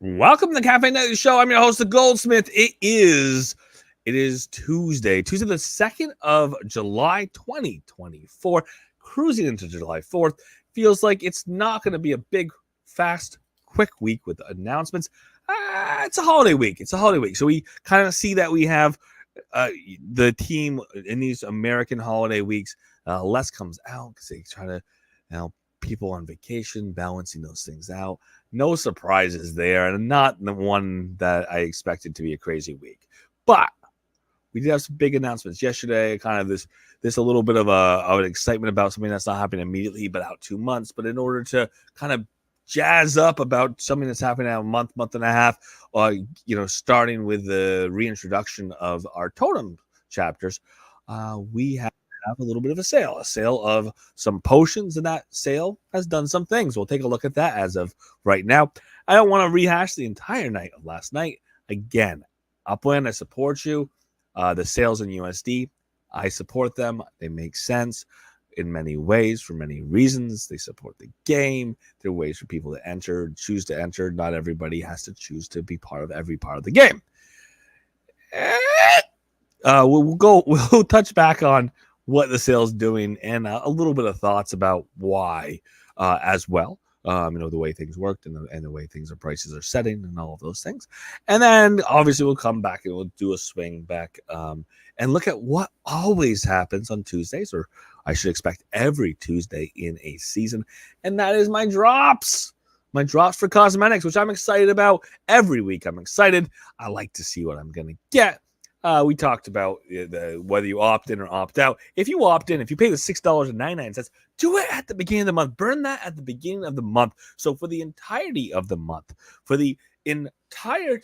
Welcome to the Cafe Nightly Show. I'm your host, the Goldsmith. It is Tuesday, the 2nd of July, 2024, cruising into July 4th. Feels like it's not going to be a big, fast, quick week with announcements. It's a holiday week. So we kind of see that we have the team in these American holiday weeks. Less comes out because they try to, people on vacation, balancing those things out. No surprises there, and not the one that I expected to be a crazy week. But we did have some big announcements yesterday. Kind of this a little bit of an excitement about something that's not happening immediately, but out 2 months. But in order to kind of jazz up about something that's happening out a month and a half, starting with the reintroduction of our totem chapters, we have a little bit of a sale of some potions, and that sale has done some things. We'll take a look at that as of right now. I don't want to rehash the entire night of last night. Again, Upland, I support you. The sales in USD, I support them. They make sense in many ways for many reasons. They support the game. There are ways for people to choose to enter. Not everybody has to choose to be part of every part of the game. We'll touch back on what the sale's doing and a little bit of thoughts about why as well. The way things worked and the way things are prices are setting and all of those things. And then obviously we'll come back and we'll do a swing back and look at what always happens on Tuesdays, or I should expect every Tuesday in a season. And that is my drops for cosmetics, which I'm excited about every week. I'm excited. I like to see what I'm going to get. We talked about whether you opt in or opt out. If you opt in, if you pay the $6.99, do it at the beginning of the month. Burn that at the beginning of the month. So for the entirety of the month, for the entire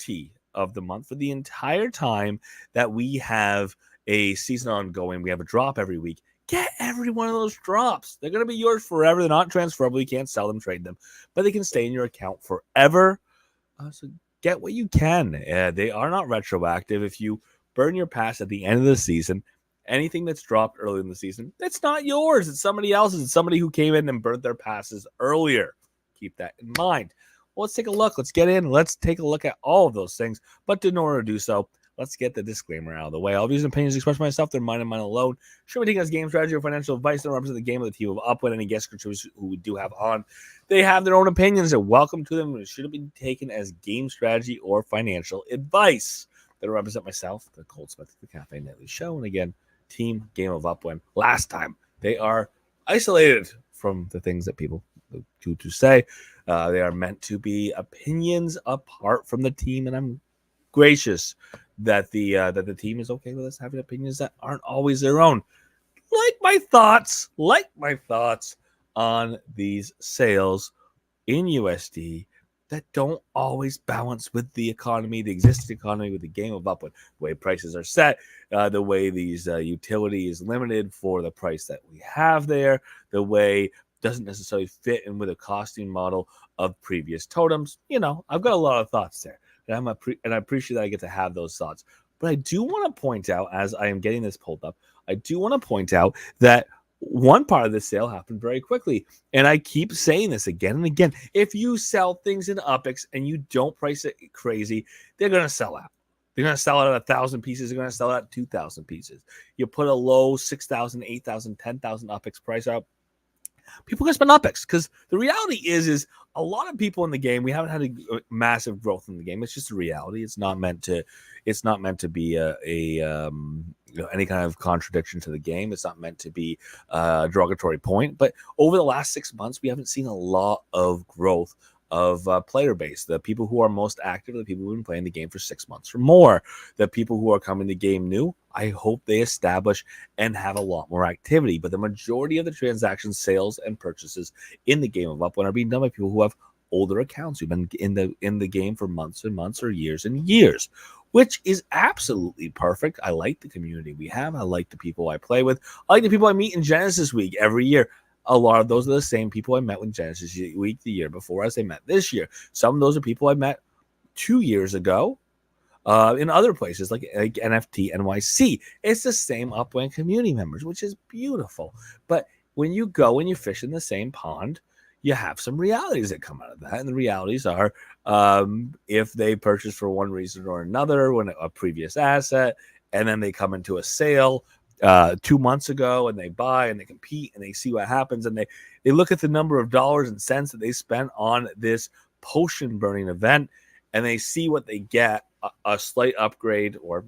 time that we have a season ongoing, we have a drop every week. Get every one of those drops. They're going to be yours forever. They're not transferable. You can't sell them, trade them, but they can stay in your account forever. So get what you can. They are not retroactive. If you burn your pass at the end of the season, anything that's dropped early in the season, it's not yours. It's somebody else's. It's somebody who came in and burned their passes earlier. Keep that in mind. Well, let's take a look. Let's get in. Let's take a look at all of those things. But in order to do so, let's get the disclaimer out of the way. All views and opinions expressed by myself, they're mine and mine alone. Should we take as game strategy or financial advice that represent the game of the team of Upland? Any guest contributors who we do have on, they have their own opinions. And welcome to them. It shouldn't be taken as game strategy or financial advice. That represent myself, the Goldsmith, the Cafe Nightly Show, and again, Team Game of Upland. Last time, they are isolated from the things that people do to say. They are meant to be opinions apart from the team, and I'm gracious that the team is okay with us having opinions that aren't always their own. Like my thoughts on these sales in USD that don't always balance with the economy, the existing economy, with the game of Upland. The way prices are set, the way these utility is limited for the price that we have there, the way doesn't necessarily fit in with a costing model of previous totems. I've got a lot of thoughts there, and I appreciate that I get to have those thoughts. But I do want to point out, as I am getting this pulled up, that one part of the sale happened very quickly. And I keep saying this again and again. If you sell things in UPX and you don't price it crazy, they're going to sell out. They're going to sell out at 1,000 pieces. They're going to sell out at 2,000 pieces. You put a low 6,000, 8,000, 10,000 UPX price out, people can spend UPX, because the reality is a lot of people in the game, we haven't had a massive growth in the game. It's just a reality. It's not meant to be any kind of contradiction to the game. It's not meant to be a derogatory point. But over the last 6 months, we haven't seen a lot of growth of player base. The people who are most active are the people who've been playing the game for 6 months or more. The people who are coming to the game new, I hope they establish and have a lot more activity. But the majority of the transactions, sales, and purchases in the game of Upland are being done by people who have older accounts, who've been in the game for months and months or years and years, which is absolutely perfect. I like the community we have. I like the people I play with. I like the people I meet in Genesis Week every year. A lot of those are the same people I met with Genesis Week the year before as they met this year. Some of those are people I met 2 years ago in other places like NFT NYC. It's the same Upland community members, which is beautiful. But when you go and you fish in the same pond, you have some realities that come out of that. And the realities are if they purchase for one reason or another when a previous asset, and then they come into a sale 2 months ago and they buy and they compete and they see what happens, and they look at the number of dollars and cents that they spent on this potion burning event, and they see what they get, a slight upgrade, or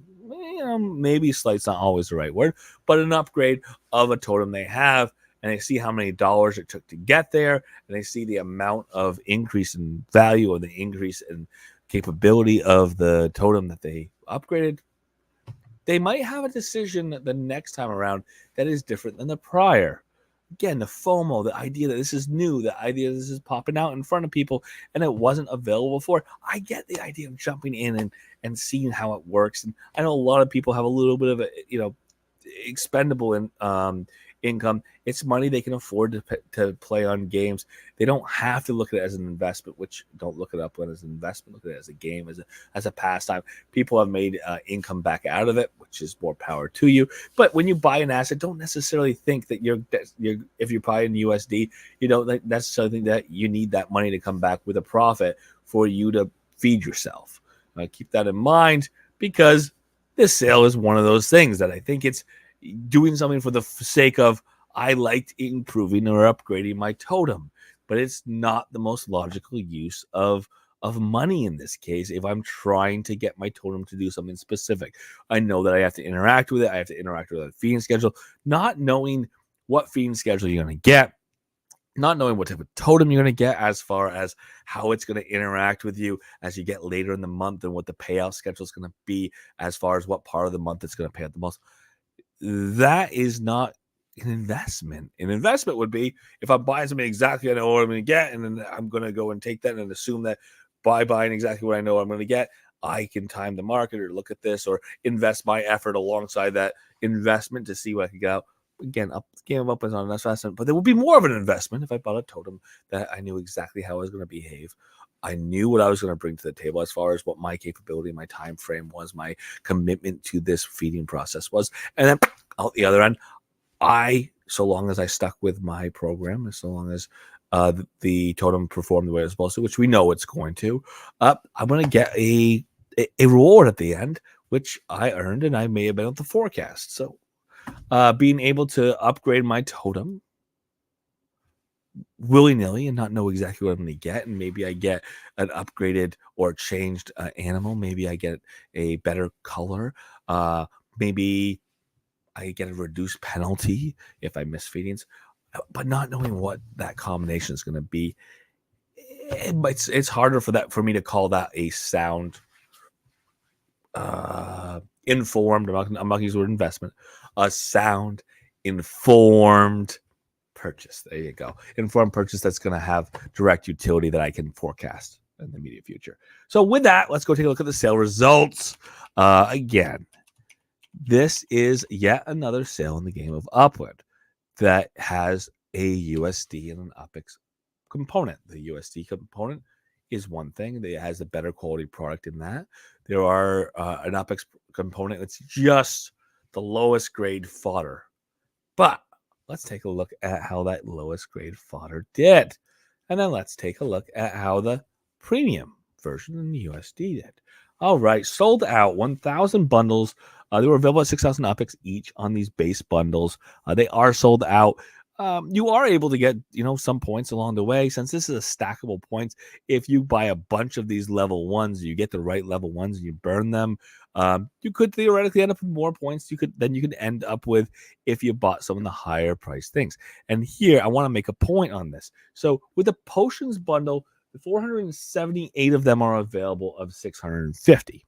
maybe slight's not always the right word, but an upgrade of a totem they have, and they see how many dollars it took to get there, and they see the amount of increase in value or the increase in capability of the totem that they upgraded. They might have a decision the next time around that is different than the prior. Again, the FOMO, the idea that this is new, the idea that this is popping out in front of people and it wasn't available before. I get the idea of jumping in and seeing how it works. And I know a lot of people have a little bit of a, expendable income. It's money they can afford to play on games. They don't have to look at it as an investment, which don't look at Upland as an investment. Look at it as a game, as a pastime. People have made income back out of it, which is more power to you. But when you buy an asset, don't necessarily think that if you're buying USD, you don't necessarily think that you need that money to come back with a profit for you to feed yourself. Keep that in mind, because this sale is one of those things that I think it's doing something for the sake of, I liked improving or upgrading my totem, but it's not the most logical use of money in this case. If I'm trying to get my totem to do something specific, I know that I have to interact with it. I have to interact with a feeding schedule. Not knowing what feeding schedule you're going to get, not knowing what type of totem you're going to get, as far as how it's going to interact with you as you get later in the month, and what the payout schedule is going to be as far as what part of the month it's going to pay out the most. That is not an investment. An investment would be if I'm buying something exactly I know what I'm going to get, and then I'm going to go and take that and assume that by buying exactly what I know I'm going to get, I can time the market or look at this or invest my effort alongside that investment to see what I can get out. Again, Game of Up is not an investment, but there would be more of an investment if I bought a totem that I knew exactly how I was going to behave. I knew what I was going to bring to the table as far as what my capability, my time frame was, my commitment to this feeding process was. And then out the other end, so long as I stuck with my program, so long as the totem performed the way it's supposed to, which we know it's going to, I'm going to get a reward at the end, which I earned, and I may have been at the forecast. So being able to upgrade my totem willy-nilly and not know exactly what I'm going to get, and maybe I get an upgraded or changed animal, maybe I get a better color, maybe I get a reduced penalty if I miss feedings, but not knowing what that combination is going to be, it's harder for me to call that a sound, informed. I'm not going to use the word investment. A sound, informed purchase. There you go. Informed purchase that's going to have direct utility that I can forecast in the immediate future. So with that, let's go take a look at the sale results. Again, this is yet another sale in the game of Upland that has a USD and an UPX component. The USD component is one thing. It has a better quality product in that. There are an UPX component that's just the lowest grade fodder. But let's take a look at how that lowest grade fodder did. And then let's take a look at how the premium version in the USD did. All right, sold out 1,000 bundles. They were available at 6,000 UPX each on these base bundles. They are sold out. You are able to get, some points along the way. Since this is a stackable points, if you buy a bunch of these level ones, you get the right level ones and you burn them, you could theoretically end up with more points you could end up with if you bought some of the higher priced things. And here I want to make a point on this. So with the potions bundle, 478 of them are available of 650.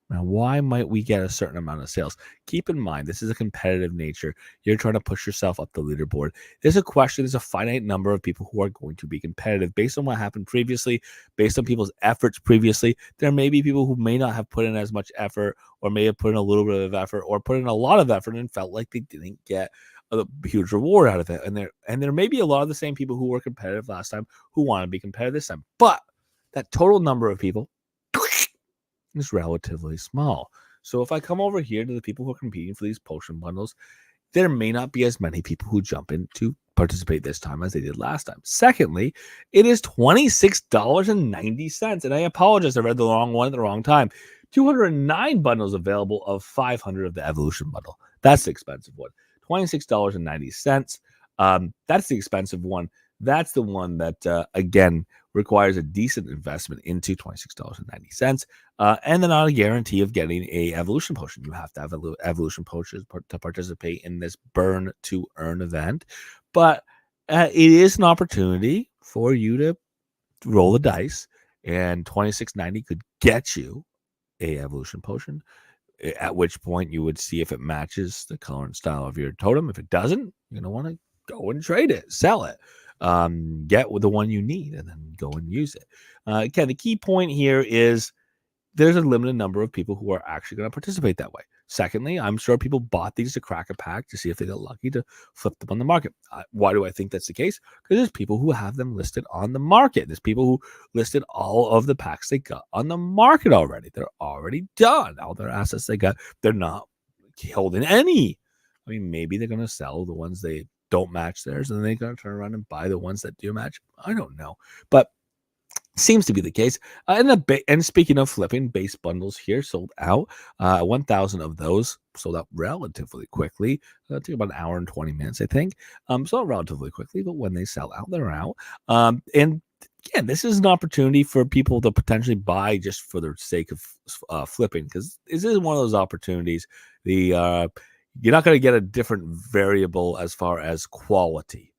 Now, why might we get a certain amount of sales? Keep in mind, this is a competitive nature. You're trying to push yourself up the leaderboard. There's a finite number of people who are going to be competitive based on what happened previously, based on people's efforts previously. There may be people who may not have put in as much effort, or may have put in a little bit of effort, or put in a lot of effort and felt like they didn't get a huge reward out of it. And there may be a lot of the same people who were competitive last time who want to be competitive this time. But that total number of people is relatively small. So if I come over here to the people who are competing for these potion bundles, there may not be as many people who jump in to participate this time as they did last time. Secondly, it is $26.90. And I apologize, I read the wrong one at the wrong time. 209 bundles available of 500 of the Evolution bundle. That's the expensive one. $26.90. That's the expensive one. That's the one that, again, requires a decent investment into $26.90. And then not a guarantee of getting a evolution potion. You have to have evolution potions to participate in this burn to earn event. But it is an opportunity for you to roll the dice, and $26.90 could get you a evolution potion, at which point you would see if it matches the color and style of your totem. If it doesn't, you're going to want to go and trade it, sell it, get with the one you need, and then go and use it. Again, the key point here is there's a limited number of people who are actually going to participate that way. Secondly, I'm sure people bought these to crack a pack to see if they got lucky to flip them on the market. Why do I think that's the case? Because there's people who have them listed on the market. There's people who listed all of the packs they got on the market already. They're already done. All their assets they got, they're not holding any. I mean, maybe they're going to sell the ones they don't match theirs, and then they're going to turn around and buy the ones that do match. I don't know. But seems to be the case. And speaking of flipping, base bundles here sold out. 1,000 of those sold out relatively quickly. It took about an hour and 20 minutes, I think. So not relatively quickly, but when they sell out, they're out. And again, this is an opportunity for people to potentially buy just for the sake of flipping, because this is one of those opportunities. You're not going to get a different variable as far as quality,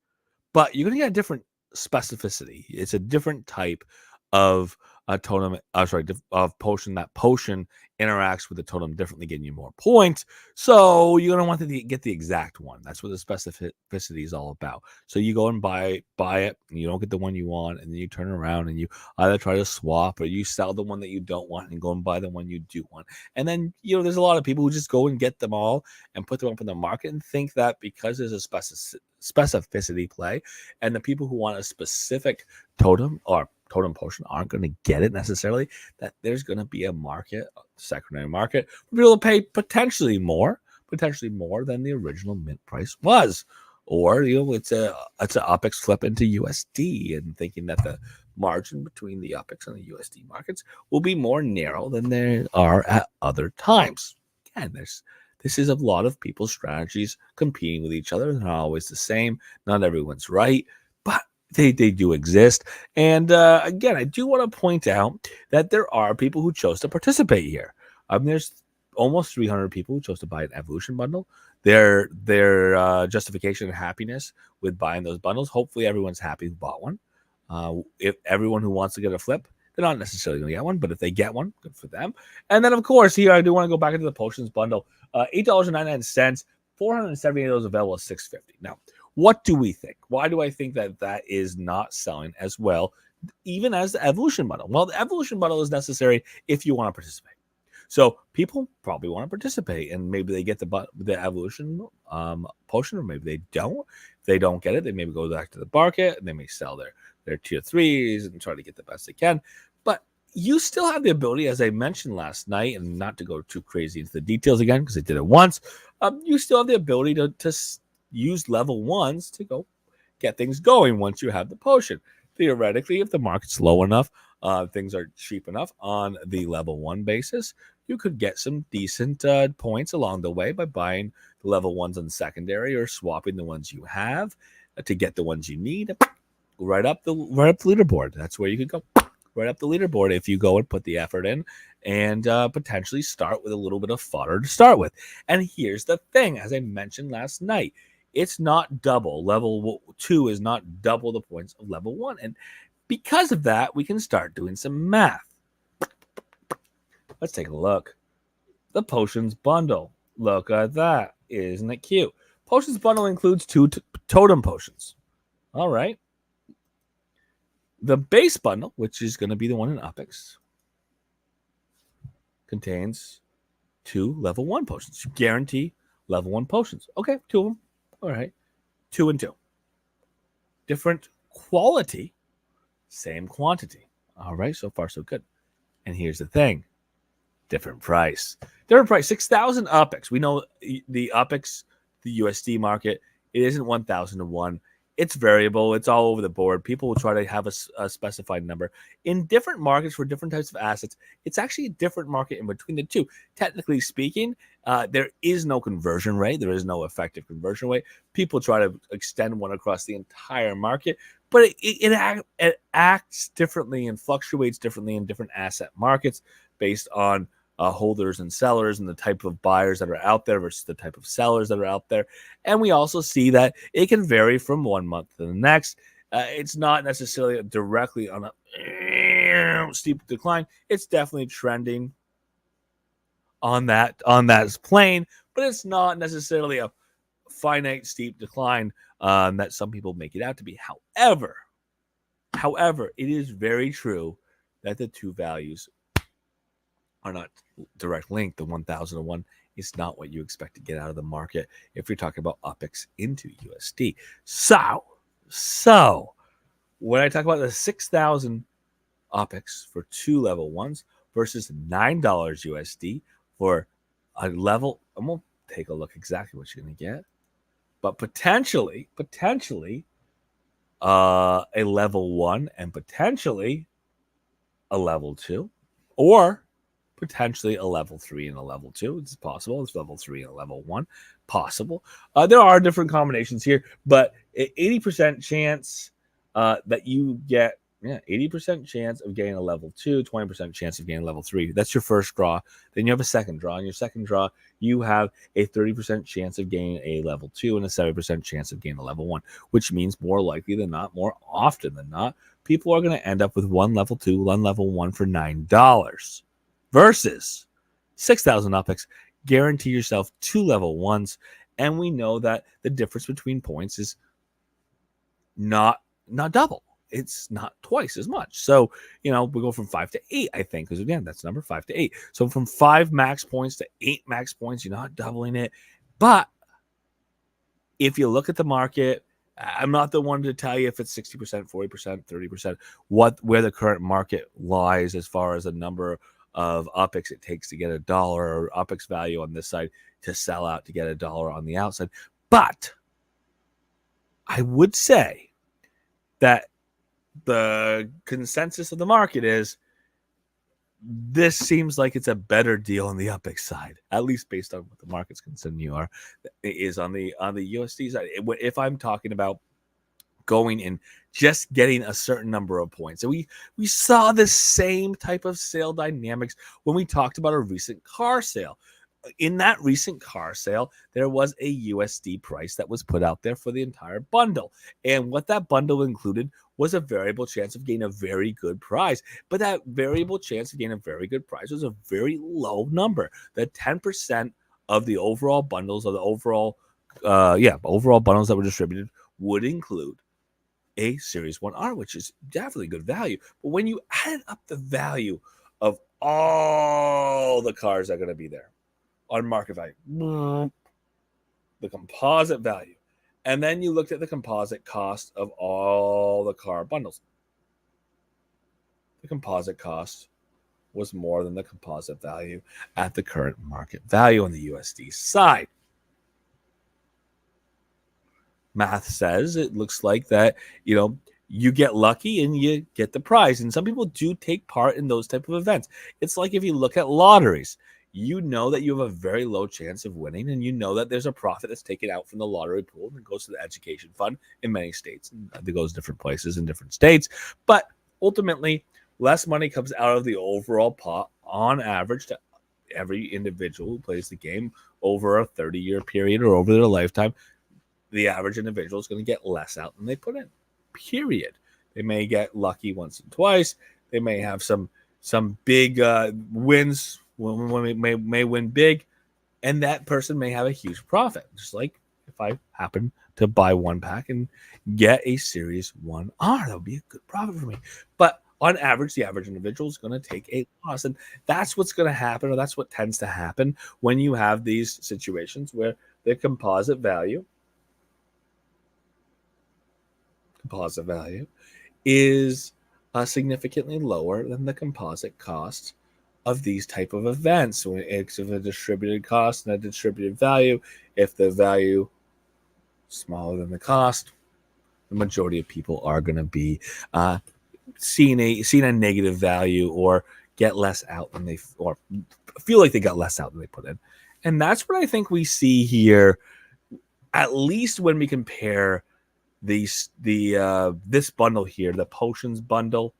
but you're going to get a different specificity. It's a different type of a totem, of potion. That potion interacts with the totem differently, getting you more points. So you're gonna want to get the exact one. That's what the specificity is all about. So you go and buy it, and you don't get the one you want, and then you turn around and you either try to swap or you sell the one that you don't want and go and buy the one you do want. And then there's a lot of people who just go and get them all and put them up in the market and think that because there's a specificity play, and the people who want a specific totem or totem potion aren't going to get it necessarily, that there's going to be a market, secondary market, for people to pay potentially more than the original mint price was. Or it's a UPX flip into USD, and thinking that the margin between the UPX and the USD markets will be more narrow than they are at other times. Again, this is a lot of people's strategies competing with each other. They're not always the same. Not everyone's right, but they do exist. And again, I do want to point out that there are people who chose to participate here. There's almost 300 people who chose to buy an evolution bundle. Their justification and happiness with buying those bundles, hopefully everyone's happy who bought one. If everyone who wants to get a flip, they're not necessarily going to get one, but if they get one, good for them. And then, of course, here I do want to go back into the potions bundle. $8.99, 478 of those available at $6.50. Now, what do we think? Why do I think that is not selling as well, even as the evolution bundle? Well, the evolution bundle is necessary if you want to participate. So people probably want to participate, and maybe they get the evolution potion, or maybe they don't. If they don't get it, they maybe go back to the market, and they may sell their tier 3s and try to get the best they can. But you still have the ability, as I mentioned last night, and not to go too crazy into the details again because I did it once, you still have the ability to use level 1s to go get things going once you have the potion. Theoretically, if the market's low enough, things are cheap enough on the level 1 basis, you could get some decent points along the way by buying the level 1s on secondary or swapping the ones you have to get the ones you need right up the leaderboard. That's where you could go right up the leaderboard if you go and put the effort in and potentially start with a little bit of fodder to start with. And here's the thing, as I mentioned last night, it's not double. Level 2 is not double the points of level 1. And because of that, we can start doing some math. Let's take a look. The potions bundle. Look at that. Isn't it cute? Potions bundle includes 2 totem potions. All right. The base bundle, which is going to be the one in UPX, contains 2 level 1 potions. You guarantee level 1 potions. Okay, 2 of them. All right. 2 and 2. Different quality, same quantity. All right, so far so good. And here's the thing. Different price. 6,000 UPX. We know the UPX the USD market. It isn't 1,000 to 1. It's variable. It's all over the board. People will try to have a specified number. In different markets for different types of assets, it's actually a different market in between the two. Technically speaking, there is no conversion rate. There is no effective conversion rate. People try to extend one across the entire market, but it acts differently and fluctuates differently in different asset markets based on holders and sellers and the type of buyers that are out there versus the type of sellers that are out there. And we also see that it can vary from one month to the next. It's not necessarily directly on a steep decline. It's definitely trending on that plane, but it's not necessarily a finite steep decline that some people make it out to be. However, it is very true that the two values are not direct linked. The 1,001 is not what you expect to get out of the market if you're talking about UPX into USD. So when I talk about the 6,000 UPX for two level ones versus $9 USD for a level, I'm going to take a look exactly what you're going to get. But potentially a level 1 and potentially a level 2, or potentially a level 3 and a level 2. It's possible. It's level 3 and a level 1. Possible. There are different combinations here, but 80% chance that you get 80% chance of getting a level 2, 20% chance of getting a level 3. That's your first draw. Then you have a second draw. In your second draw, you have a 30% chance of getting a level 2 and a 70% chance of getting a level 1, which means more likely than not, more often than not, people are going to end up with one level 2, one level 1 for $9 versus 6,000 UPX. Guarantee yourself two level 1s. And we know that the difference between points is not double. It's not twice as much. So, we go from 5 to 8, I think, because again, that's number 5 to 8. So from 5 max points to 8 max points, you're not doubling it. But if you look at the market, I'm not the one to tell you if it's 60%, 40%, 30%, where the current market lies as far as the number of UPX it takes to get $1 or UPX value on this side to sell out to get $1 on the outside. But I would say that the consensus of the market is this seems like it's a better deal on the UPX side, at least based on what the market's concerned is on the USD side. If I'm talking about going and just getting a certain number of points. And we saw the same type of sale dynamics when we talked about a recent car sale. In that recent car sale, there was a USD price that was put out there for the entire bundle. And what that bundle included was a variable chance of getting a very good prize. But that variable chance of getting a very good prize was a very low number. The 10% of the overall bundles, or the overall bundles that were distributed would include a Series 1R, which is definitely good value. But when you added up the value of all the cars that are going to be there on market value, the composite value, and then you looked at the composite cost of all the car bundles, the composite cost was more than the composite value at the current market value on the USD side. Math says it looks like that, you get lucky and you get the prize. And some people do take part in those type of events. It's like if you look at lotteries, you know that you have a very low chance of winning, and you know that there's a profit that's taken out from the lottery pool and goes to the education fund in many states. And it goes different places in different states. But ultimately, less money comes out of the overall pot on average to every individual who plays the game over a 30-year period or over their lifetime. The average individual is going to get less out than they put in, period. They may get lucky once and twice. They may have some big wins, when may win big, and that person may have a huge profit. Just like if I happen to buy one pack and get a Series 1R, that would be a good profit for me. But on average, the average individual is going to take a loss. And that's what's going to happen, or that's what tends to happen when you have these situations where the composite value is significantly lower than the composite cost of these type of events. When it's of a distributed cost and a distributed value, if the value smaller than the cost, the majority of people are going to be seeing a negative value or get less out than they or feel like they got less out than they put in. And that's what I think we see here, at least when we compare this bundle here, the potions bundle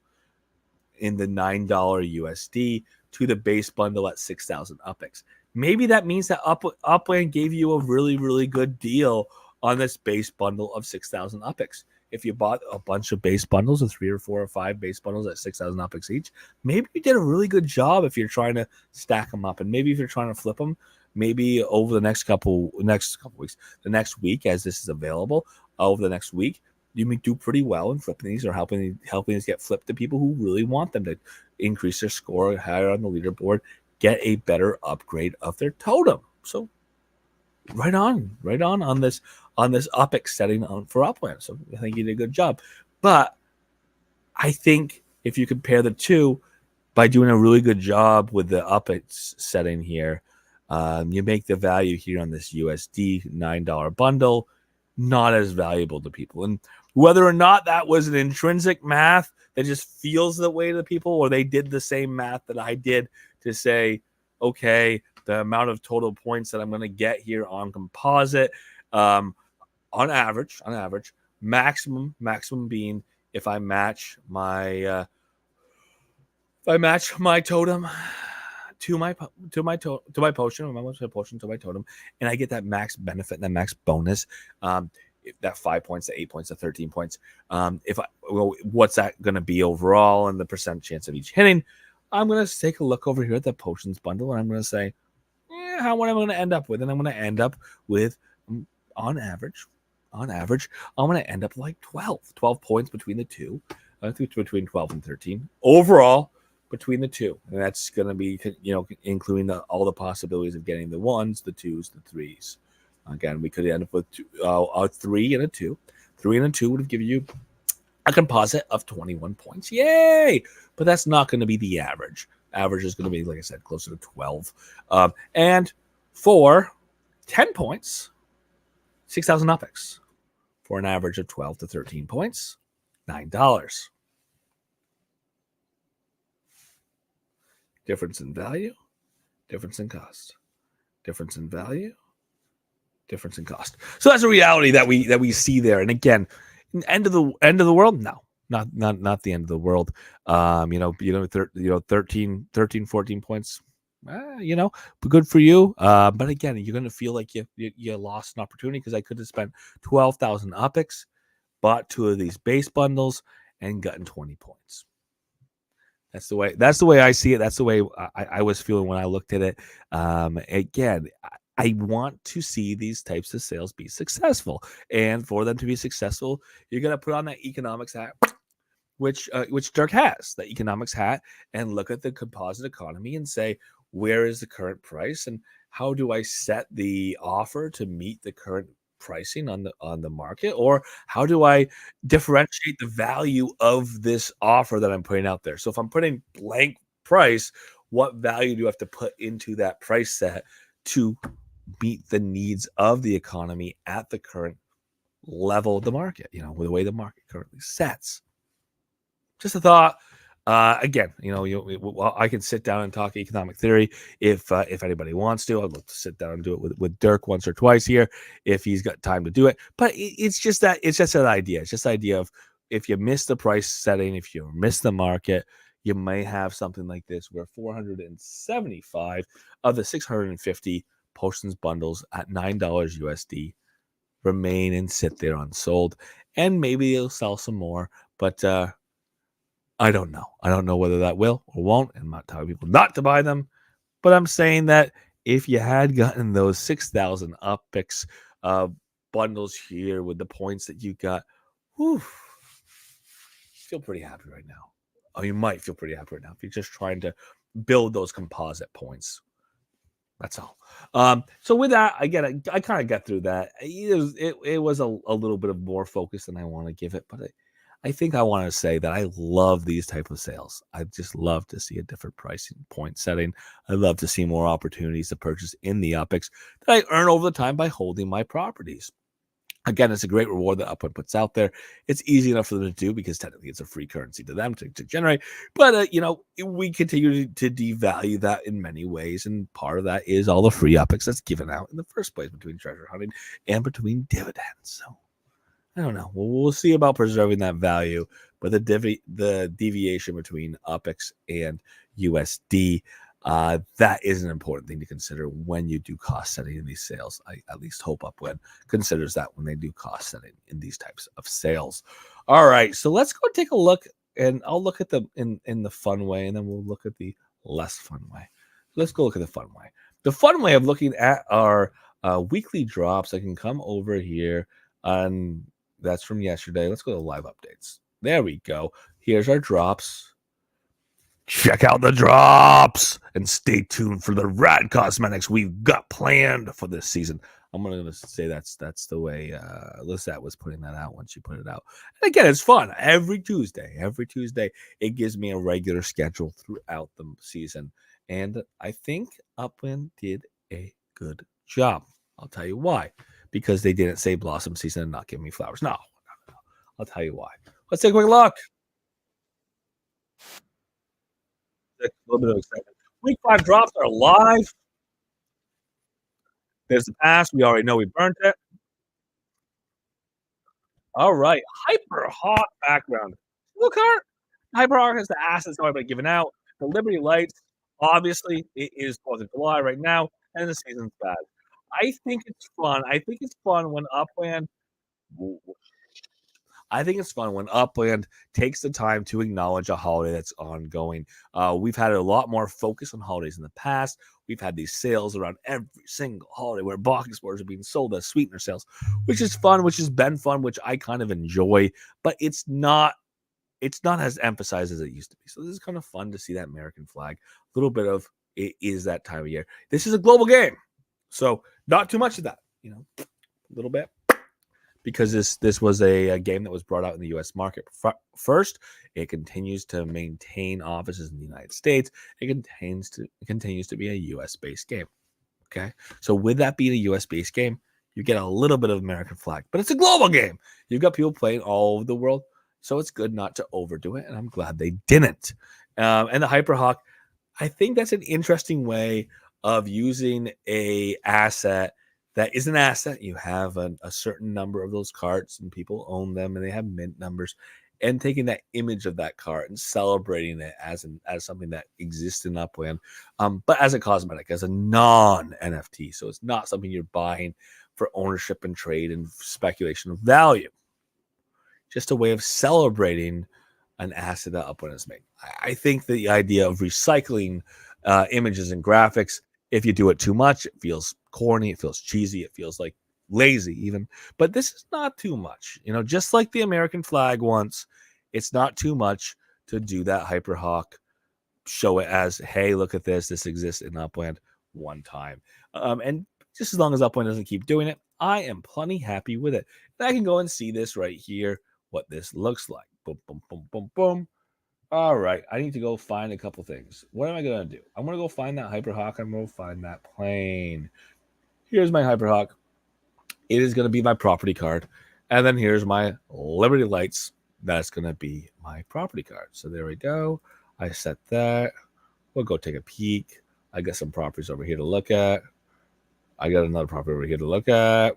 in the $9 USD to the base bundle at 6,000 UPX. Maybe that means that Upland gave you a really, really good deal on this base bundle of 6,000 UPX. If you bought a bunch of base bundles, of 3 or 4 or 5 base bundles at 6,000 UPX each, maybe you did a really good job if you're trying to stack them up. And maybe if you're trying to flip them, maybe over the next couple weeks, the next week as this is available, over the next week, you may do pretty well in flipping these or helping these get flipped to people who really want them to increase their score higher on the leaderboard, get a better upgrade of their totem. So right on this UPX setting on for Upland. So I think you did a good job. But I think if you compare the two, by doing a really good job with the UPX setting here, you make the value here on this USD $9 bundle not as valuable to people. And whether or not that was an intrinsic math that just feels the way to people, or they did the same math that I did to say, okay, the amount of total points that I'm going to get here on composite, on average, maximum being if I match my totem to my potion, to my totem, and I get that max benefit and that max bonus, that 5 points to 8 points to 13 points. What's that going to be overall and the percent chance of each hitting? I'm going to take a look over here at the potions bundle, and I'm going to say, what I'm going to end up with, and I'm going to end up with, on average, I'm going to end up like 12 points between the two, between 12 and 13 overall between the two. And that's going to be, including all the possibilities of getting the 1s, the 2s, the 3s. Again, we could end up with a 3 and a 2. 3 and a 2 would have given you a composite of 21 points. Yay! But that's not going to be the average. Average is going to be, like I said, closer to 12. And for 10 points, 6,000 UPX. For an average of 12 to 13 points, $9. Difference in value, difference in cost. Difference in value, difference in cost. So that's a reality that we see there. And again, end of the world? No, not the end of the world. 13, 14 points. Good for you. But again, you're going to feel like you lost an opportunity, because I could have spent 12,000 UPX, bought 2 of these base bundles, and gotten 20 points. That's the way I see it. That's the way I was feeling when I looked at it. Again, I want to see these types of sales be successful, and for them to be successful, you're gonna put on that economics hat, which Dirk has, the economics hat, and look at the composite economy and say, where is the current price, and how do I set the offer to meet the current pricing on the market, or how do I differentiate the value of this offer that I'm putting out there? So if I'm putting blank price, what value do I have to put into that price set to meet the needs of the economy at the current level of the market, with the way the market currently sets? Just a thought. Again, I can sit down and talk economic theory if anybody wants to. I'd love to sit down and do it with Dirk once or twice here if he's got time to do it. But it's just that idea. It's just the idea of, if you miss the price setting, if you miss the market, you may have something like this where 475 of the 650 potions bundles at $9 USD remain and sit there unsold, and maybe they'll sell some more, but I don't know. I don't know whether that will or won't. I'm not telling people not to buy them, but I'm saying that if you had gotten those 6,000 UPX bundles here with the points that you got, feel pretty happy right now. Oh, you might feel pretty happy right now if you're just trying to build those composite points. That's all. So with that, again, I kind of got through that. It was a little bit of more focus than I want to give it, but I think I want to say that I love these type of sales. I just love to see a different pricing point setting. I love to see more opportunities to purchase in the UPX that I earn over the time by holding my properties. Again, it's a great reward that Upland puts out there. It's easy enough for them to do because technically it's a free currency to them to generate. But, we continue to devalue that in many ways. And part of that is all the free UPX that's given out in the first place between treasure hunting and between dividends. So I don't know. We'll see about preserving that value, but the deviation between UPX and USD, that is an important thing to consider when you do cost setting in these sales. I at least hope Upland considers that when they do cost setting in these types of sales. All right, so let's go take a look, and I'll look at them in the fun way, and then we'll look at the less fun way. Let's go look at the fun way. The fun way of looking at our weekly drops, I can come over here on. That's from yesterday. Let's go to live updates. There we go. Here's our drops. Check out the drops and stay tuned for the rad cosmetics we've got planned for this season. I'm going to say that's the way Lisette was putting that out when she put it out. And again, it's fun. Every Tuesday, it gives me a regular schedule throughout the season. And I think Upland did a good job. I'll tell you why. Because they didn't say blossom season and not give me flowers. No. I'll tell you why. Let's take a quick look. A little bit of excitement. Week 5 drops are live. There's the pass. We already know we burnt it. All right. Hyper hot background. Look, Hyper hot has the assets already given out. The Liberty Lights, obviously, it is 4th of July right now, and the season's bad. I think it's fun. I think it's fun when Upland takes the time to acknowledge a holiday that's ongoing. We've had a lot more focus on holidays in the past. We've had these sales around every single holiday where box explorers are being sold as sweetener sales, which is fun, which has been fun, which I kind of enjoy, but it's not as emphasized as it used to be. So this is kind of fun to see that American flag. A little bit of it is that time of year. This is a global game. So not too much of that, a little bit, because this was a game that was brought out in the U.S. market first. It continues to maintain offices in the United States. It continues to be a U.S.-based game. Okay, so with that being a U.S.-based game, you get a little bit of American flag, but it's a global game. You've got people playing all over the world, so it's good not to overdo it, and I'm glad they didn't. And the Hyperhawk, I think that's an interesting way of using a asset that is an asset. You have a certain number of those cards and people own them and they have mint numbers, and taking that image of that card and celebrating it as something that exists in Upland, but as a cosmetic, as a non-NFT. So it's not something you're buying for ownership and trade and speculation of value. Just a way of celebrating an asset that Upland has made. I think the idea of recycling images and graphics, if you do it too much, it feels corny, it feels cheesy, it feels like lazy even. But this is not too much. Just like the American flag once, it's not too much to do that Hyperhawk, show it as, hey, look at this. This exists in Upland one time. And just as long as Upland doesn't keep doing it, I am plenty happy with it. And I can go and see this right here, what this looks like. Boom, boom, boom, boom, boom. All right, I need to go find a couple things. What am I going to do? I'm going to go find that Hyperhawk. I'm going to find that plane. Here's my Hyperhawk. It is going to be my property card. And then here's my Liberty Lights. That's going to be my property card. So there we go. I set that. We'll go take a peek. I got some properties over here to look at. I got another property over here to look at.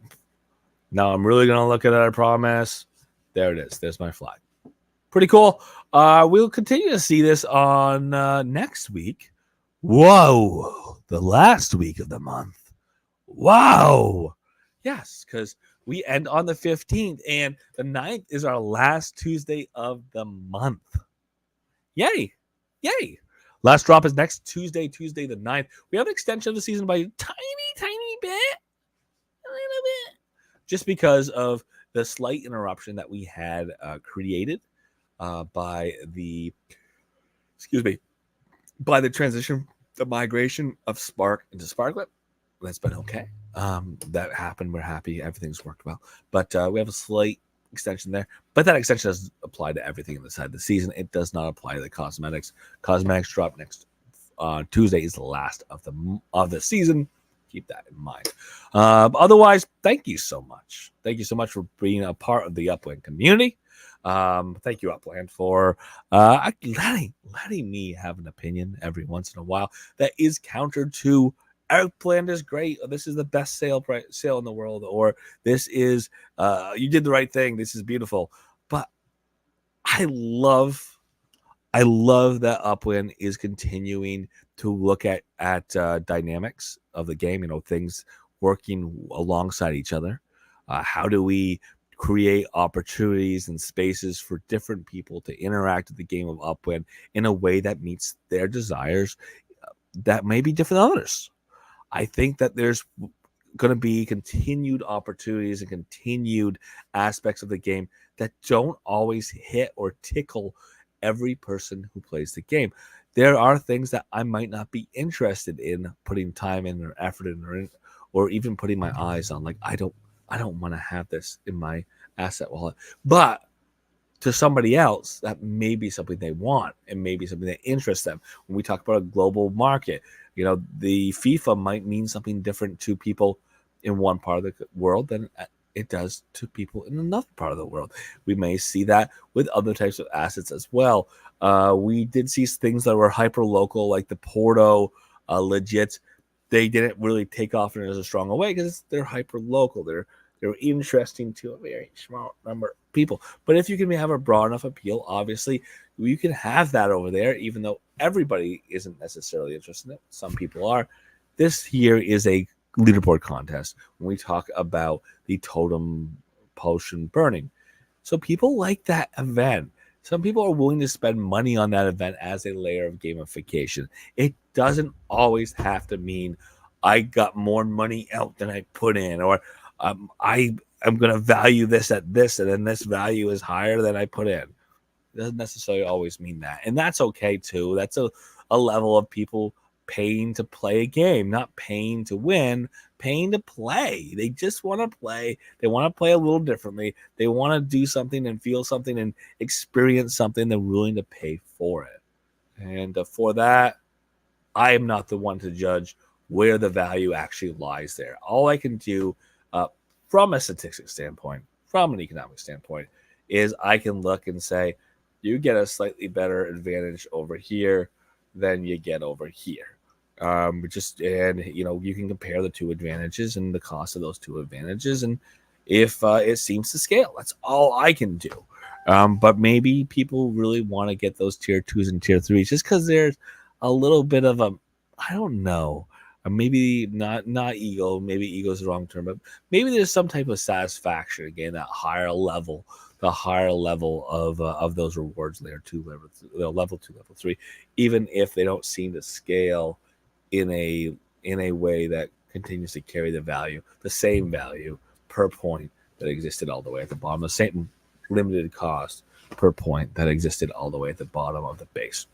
Now I'm really going to look at it, I promise. There it is. There's my flag. Pretty cool. We'll continue to see this on next week. Whoa. The last week of the month. Wow. Yes, because we end on the 15th, and the 9th is our last Tuesday of the month. Yay. Yay. Last drop is next Tuesday the 9th. We have an extension of the season by a tiny bit. A little bit. Just because of the slight interruption that we had created by the transition, the migration of Spark into Sparklet. That's been okay. That happened. We're happy. Everything's worked well. But we have a slight extension there, but that extension does apply to everything inside the season. It does not apply to the cosmetics. Cosmetics drop next Tuesday is the last of the season. Keep that in mind. Otherwise, thank you so much. Thank you so much for being a part of the Upland community. Thank you, Upland, for letting me have an opinion every once in a while that is counter to Upland is great. This is the best sale in the world, or this is you did the right thing. This is beautiful. But I love that Upland is continuing to look at dynamics of the game. Things working alongside each other. How do we create opportunities and spaces for different people to interact with the game of Upland in a way that meets their desires that may be different than others? I think that there's going to be continued opportunities and continued aspects of the game that don't always hit or tickle every person who plays the game. There are things that I might not be interested in putting time in or effort in, or even putting my eyes on. Like, I don't want to have this in my asset wallet. But to somebody else, that may be something they want and maybe something that interests them. When we talk about a global market, the FIFA might mean something different to people in one part of the world than it does to people in another part of the world. We may see that with other types of assets as well. We did see things that were hyper local, like the Porto legit. They didn't really take off in as a strong way because they're hyper local. They're interesting to a very small number of people. But if you can have a broad enough appeal, obviously you can have that over there, even though everybody isn't necessarily interested in it. Some people are. This here is a leaderboard contest when we talk about the totem potion burning. So people like that event. Some people are willing to spend money on that event as a layer of gamification. It doesn't always have to mean I got more money out than I put in, or I'm going to value this at this, and then this value is higher than I put in. It doesn't necessarily always mean that. And that's okay too. That's a level of people paying to play a game, not paying to win, paying to play. They just want to play. They want to play a little differently. They want to do something and feel something and experience something. They're willing to pay for it. And for that, I am not the one to judge where the value actually lies there. All I can do from a statistics standpoint, from an economic standpoint, is I can look and say, you get a slightly better advantage over here than you get over here. You can compare the two advantages and the cost of those two advantages, and if it seems to scale, that's all I can do. But maybe people really want to get those tier 2s and tier 3s just because there's a little bit of I don't know, maybe not ego, maybe ego is the wrong term, but maybe there's some type of satisfaction, again, that higher level, the higher level of those rewards, layer 2, level 2, level 3, even if they don't seem to scale in a way that continues to carry the same value per point that existed all the way at the bottom, the same limited cost per point that existed all the way at the bottom of the base.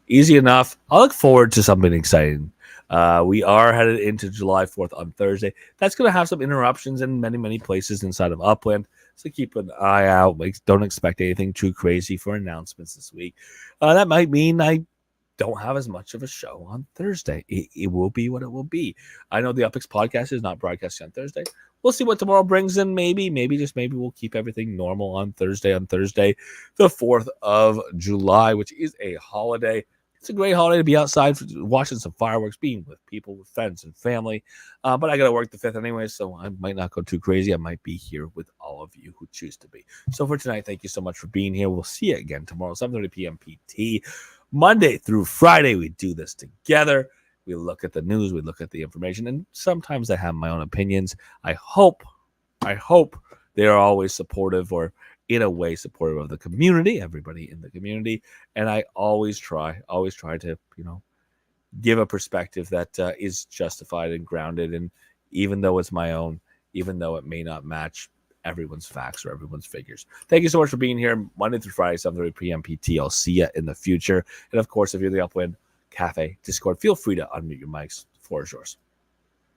Easy enough. I look forward to something exciting. We are headed into July 4th on Thursday. That's going to have some interruptions in many, many places inside of Upland. So keep an eye out. Don't expect anything too crazy for announcements this week. That might mean I don't have as much of a show on Thursday. It will be what it will be. I know the Upix podcast is not broadcasting on Thursday. We'll see what tomorrow brings in. Maybe we'll keep everything normal on Thursday, the 4th of July, which is a holiday. It's a great holiday to be outside watching some fireworks, being with people, with friends and family. But I got to work the 5th anyway, so I might not go too crazy. I might be here with all of you who choose to be. So for tonight, thank you so much for being here. We'll see you again tomorrow, 7:30 p.m. PT. Monday through Friday, we do this together. We look at the news, we look at the information, and sometimes I have my own opinions. I hope they are always supportive, or in a way supportive of the community, everybody in the community. And I always try to, give a perspective that is justified and grounded. And even though it's my own, even though it may not match everyone's facts or everyone's figures. Thank you so much for being here Monday through Friday, 7:30 p.m. PT. I'll see you in the future. And of course, if you're the Upland Cafe Discord, feel free to unmute your mics. The floor is yours.